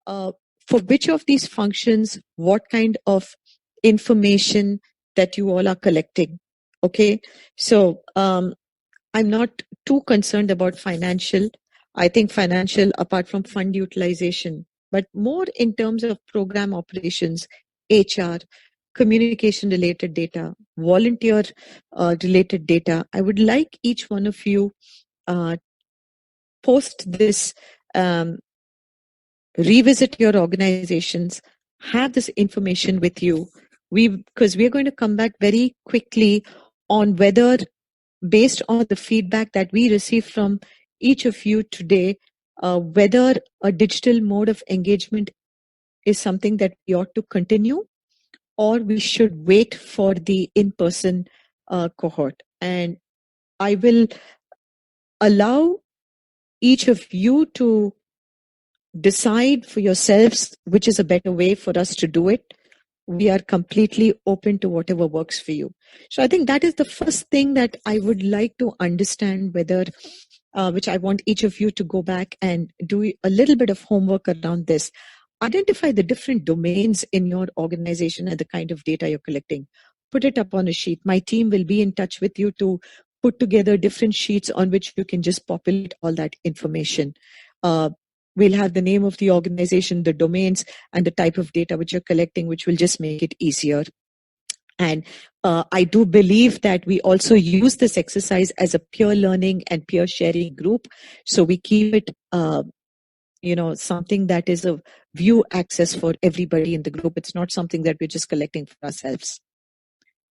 uh, for which of these functions, what kind of information that you all are collecting. Okay, so I'm not too concerned about financial. I think financial, apart from fund utilization, but more in terms of program operations, HR, communication related data, volunteer related data. I would like each one of you uh, post this, um, revisit your organizations, have this information with you. Because we're going to come back very quickly on whether, based on the feedback that we received from each of you today, whether a digital mode of engagement is something that we ought to continue, or we should wait for the in-person cohort. And I will allow each of you to decide for yourselves which is a better way for us to do it. We are completely open to whatever works for you. So I think that is the first thing that I would like to understand, whether, which I want each of you to go back and do a little bit of homework around this. Identify the different domains in your organization and the kind of data you're collecting. Put it up on a sheet. My team will be in touch with you to put together different sheets on which you can just populate all that information. We'll have the name of the organization, the domains, and the type of data which you're collecting, which will just make it easier. And I do believe that we also use this exercise as a peer learning and peer sharing group. So we keep it, something that is a view access for everybody in the group. It's not something that we're just collecting for ourselves.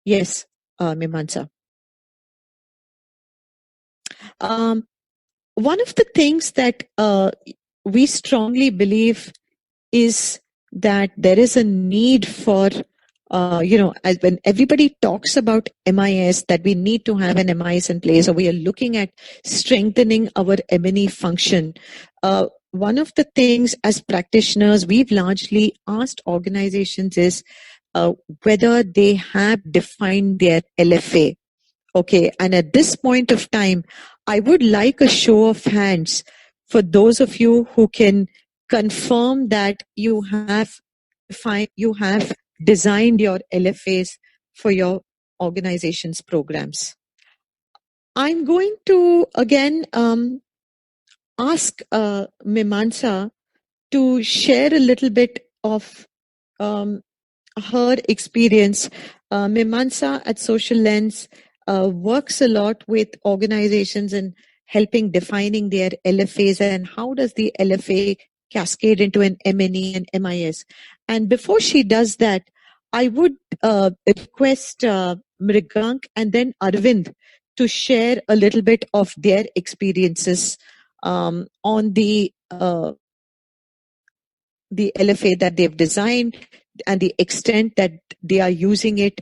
Yes, Mimansa. One of the things that we strongly believe is that there is a need for, as when everybody talks about MIS, that we need to have an MIS in place, or we are looking at strengthening our M&E function. One of the things as practitioners we've largely asked organizations is whether they have defined their LFA. Okay, and at this point of time, I would like a show of hands for those of you who can confirm that you have designed your LFAs for your organization's programs. I'm going to again ask Mimansa to share a little bit of her experience. Mimansa at Social Lens works a lot with organizations in helping defining their LFAs, and how does the LFA cascade into an M&E and MIS. And before she does that, I would request Mrigank and then Arvind to share a little bit of their experiences on the LFA that they've designed and the extent that they are using it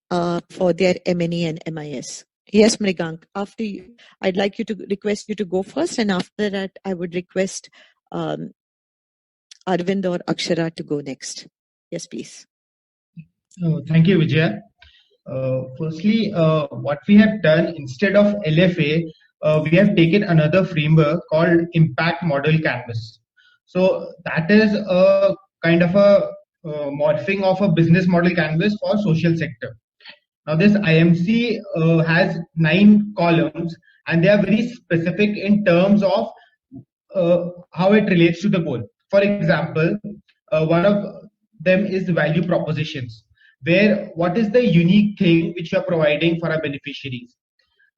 for their M&E and MIS. Yes, Mrigank, after you, I'd like you to request you to go first, and after that, I would request Arvind or Akshara to go next. Yes, please. Thank you, Vijaya. Firstly, what we have done instead of LFA, we have taken another framework called Impact Model Canvas. So that is a kind of a morphing of a business model canvas for social sector. Now this IMC has 9 columns, and they are very specific in terms of how it relates to the goal. For example, one of them is value propositions, where what is the unique thing which you are providing for our beneficiaries.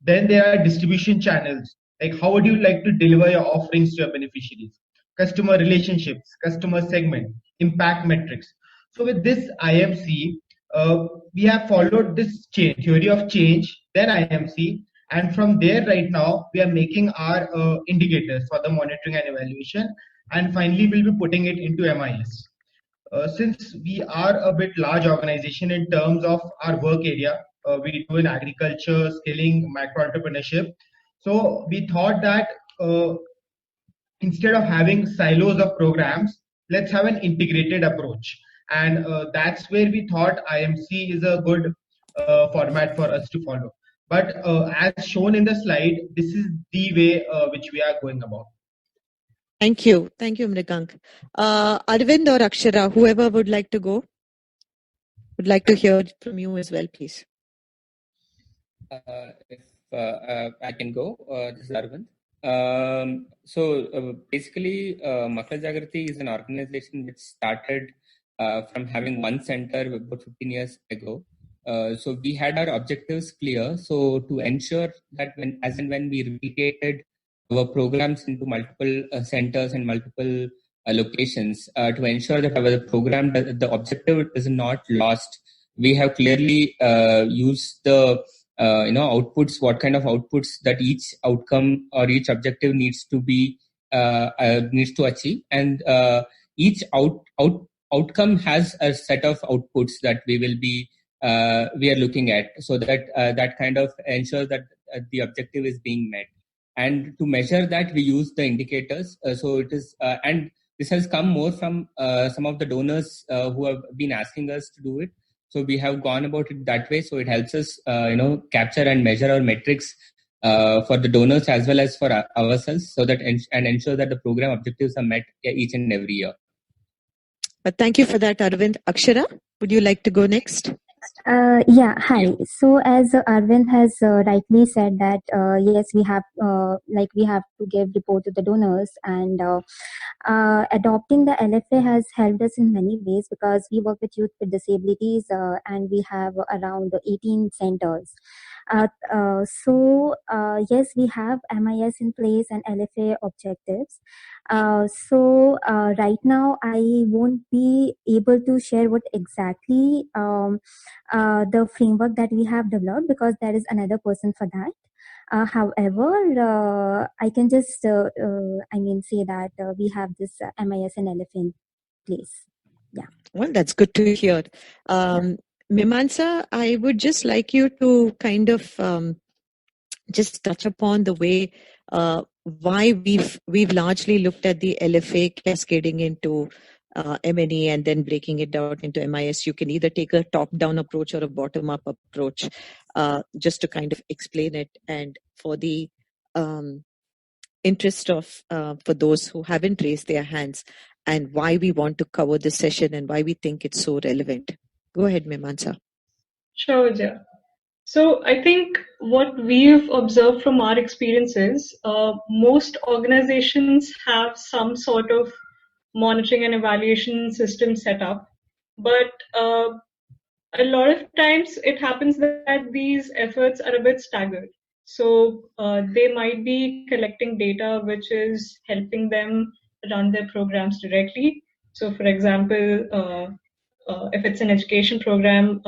Then there are distribution channels, like how would you like to deliver your offerings to your beneficiaries, customer relationships, customer segment, impact metrics. So with this IMC, we have followed this theory of change, then IMC, and from there right now we are making our indicators for the monitoring and evaluation, and finally we'll be putting it into MIS. Since we are a bit large organization in terms of our work area, we do in agriculture, skilling, micro entrepreneurship. So we thought that instead of having silos of programs, let's have an integrated approach. And that's where we thought IMC is a good format for us to follow. But as shown in the slide, this is the way which we are going about. Thank you, Mrigank. Arvind or Akshara, whoever would like to go, would like to hear from you as well, please. If I can go, this is Arvind. Basically, Makla Jagrati is an organization which started from having one center about 15 years ago. So we had our objectives clear. So to ensure that when we replicated our programs into multiple centers and multiple locations, to ensure that our program, the objective is not lost, we have clearly used the outputs, what kind of outputs that each outcome or each objective needs to achieve, and each outcome has a set of outputs that we are looking at, so that that kind of ensures that the objective is being met. And to measure that, we use the indicators. So it is and this has come more from some of the donors who have been asking us to do it. So we have gone about it that way. So it helps us, capture and measure our metrics for the donors as well as for ourselves, so that and ensure that the program objectives are met each and every year. Thank you for that, Arvind. Akshara, would you like to go next? Yeah, hi. So as Arvind has rightly said that yes, we have to give report to the donors, and adopting the LFA has helped us in many ways, because we work with youth with disabilities, and we have around 18 centers. Yes, we have MIS in place and LFA objectives. Right now I won't be able to share what exactly the framework that we have developed, because there is another person for that. However, I can just say that we have this MIS and LFA in place. Yeah. Well, that's good to hear. Mimamsa, I would just like you to kind of just touch upon the way why we've largely looked at the LFA cascading into MNE and then breaking it down into MIS. You can either take a top-down approach or a bottom-up approach, just to kind of explain it. And for the interest of for those who haven't raised their hands, and why we want to cover this session and why we think it's so relevant. Go ahead, Mimamsa. Sure, Vijaya. So I think what we've observed from our experiences, most organizations have some sort of monitoring and evaluation system set up, but a lot of times it happens that these efforts are a bit staggered. So they might be collecting data which is helping them run their programs directly. So for example, if it's an education program,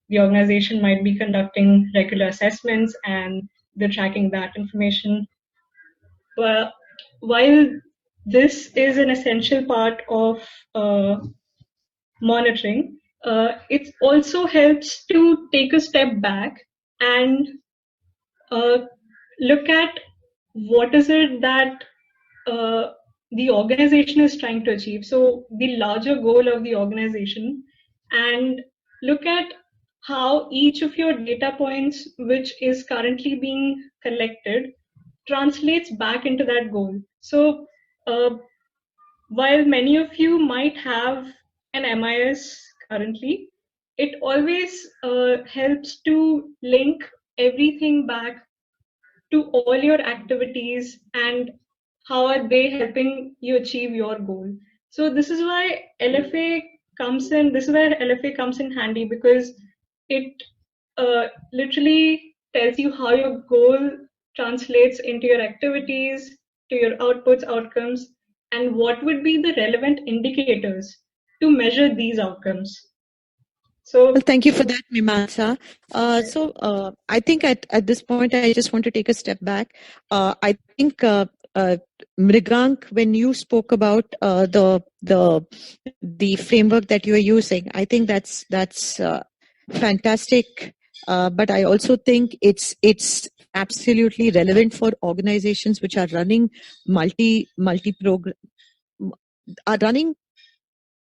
the organization might be conducting regular assessments and they're tracking that information. But while this is an essential part of monitoring, it also helps to take a step back and look at what is it that the organization is trying to achieve. So the larger goal of the organization, and look at how each of your data points, which is currently being collected, translates back into that goal. So while many of you might have an MIS currently, it always helps to link everything back to all your activities and how are they helping you achieve your goal. So this is why LFA comes in. This is where LFA comes in handy, because it literally tells you how your goal translates into your activities, to your outputs, outcomes, and what would be the relevant indicators to measure these outcomes. So, well, thank you for that, Mimamsa. I think at this point, I just want to take a step back. I think Mrigank, when you spoke about the framework that you are using, I think that's fantastic. But I also think it's absolutely relevant for organizations which are running running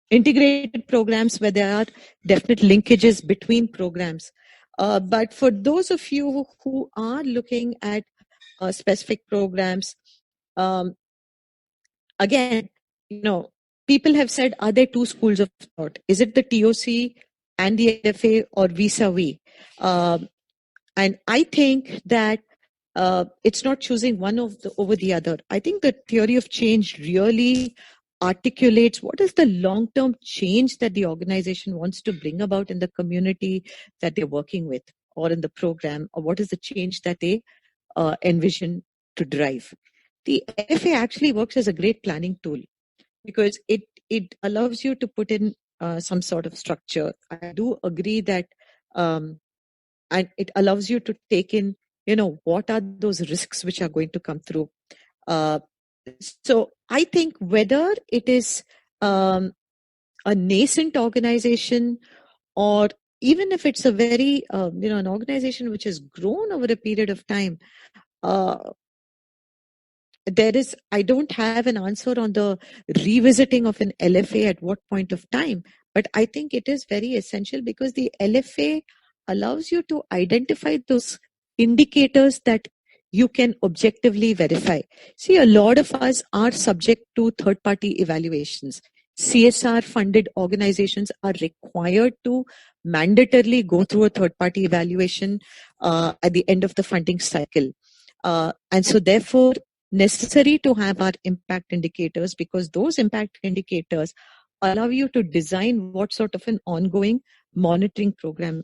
integrated programs where there are definite linkages between programs. But for those of you who are looking at specific programs, again, people have said, are there two schools of thought? Is it the TOC and the LFA, or vis-a-vis? And I think that it's not choosing one over the other. I think the theory of change really articulates what is the long-term change that the organization wants to bring about in the community that they're working with, or in the program, or what is the change that they envision to drive. The LFA actually works as a great planning tool, because it allows you to put in some sort of structure. I do agree that, and it allows you to take in, what are those risks which are going to come through. So I think whether it is a nascent organization, or even if it's a very, an organization which has grown over a period of time, I don't have an answer on the revisiting of an LFA at what point of time, but I think it is very essential, because the LFA allows you to identify those indicators that you can objectively verify. See, a lot of us are subject to third-party evaluations. CSR funded organizations are required to mandatorily go through a third-party evaluation at the end of the funding cycle. And so therefore, necessary to have our impact indicators, because those impact indicators allow you to design what sort of an ongoing monitoring program,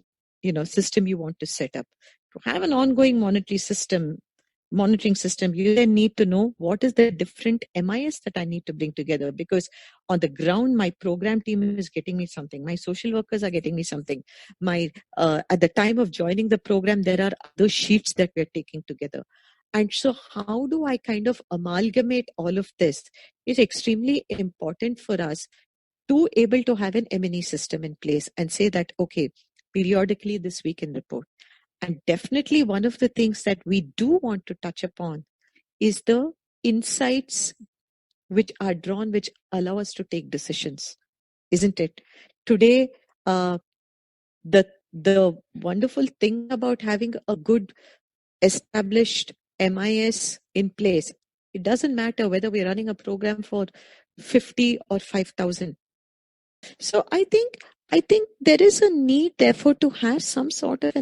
system you want to set up. To have an ongoing monitoring system, you then need to know what is the different MIS that I need to bring together, because on the ground, my program team is getting me something. My social workers are getting me something. At the time of joining the program, there are other sheets that we're taking together. And so how do I kind of amalgamate all of this? It's extremely important for us to able to have an M&E system in place and say that, okay, periodically this we can report. And definitely one of the things that we do want to touch upon is the insights which are drawn, which allow us to take decisions, isn't it? Today, the wonderful thing about having a good established MIS in place, it doesn't matter whether we're running a program for 50 or 5,000. So I think there is a need, therefore, to have some sort of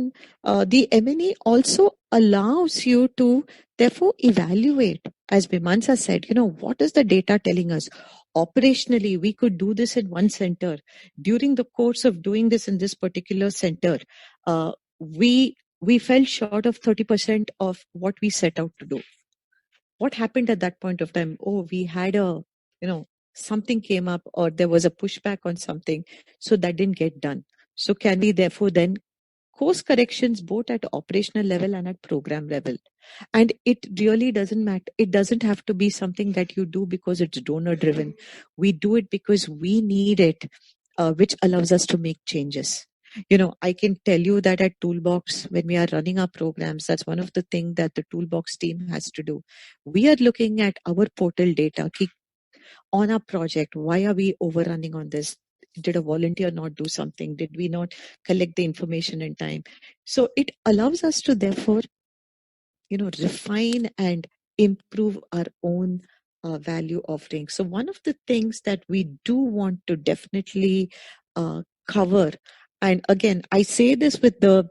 the M&E also allows you to, therefore, evaluate. As Bimansa said, what is the data telling us? Operationally, we could do this in one center. During the course of doing this in this particular center, we fell short of 30% of what we set out to do. What happened at that point of time? Oh, we had something came up, or there was a pushback on something, so that didn't get done. So can we therefore then course corrections both at operational level and at program level? And it really doesn't matter. It doesn't have to be something that you do because it's donor driven. We do it because we need it, which allows us to make changes. I can tell you that at Toolbox, when we are running our programs, that's one of the things that the Toolbox team has to do. We are looking at our portal data on our project. Why are we overrunning on this? Did a volunteer not do something? Did we not collect the information in time? So it allows us to therefore, refine and improve our own value offering. So one of the things that we do want to definitely cover, and again, I say this with the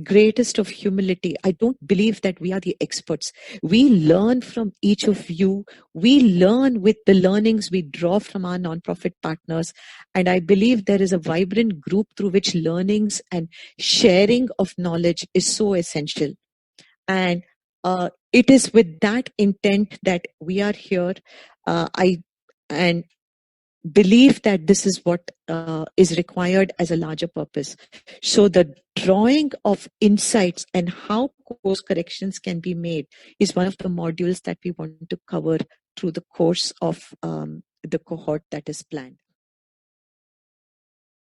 greatest of humility. I don't believe that we are the experts. We learn from each of you. We learn with the learnings we draw from our nonprofit partners. And I believe there is a vibrant group through which learnings and sharing of knowledge is so essential. And it is with that intent that we are here. And believe that this is what is required as a larger purpose. So the drawing of insights and how course corrections can be made is one of the modules that we want to cover through the course of the cohort that is planned.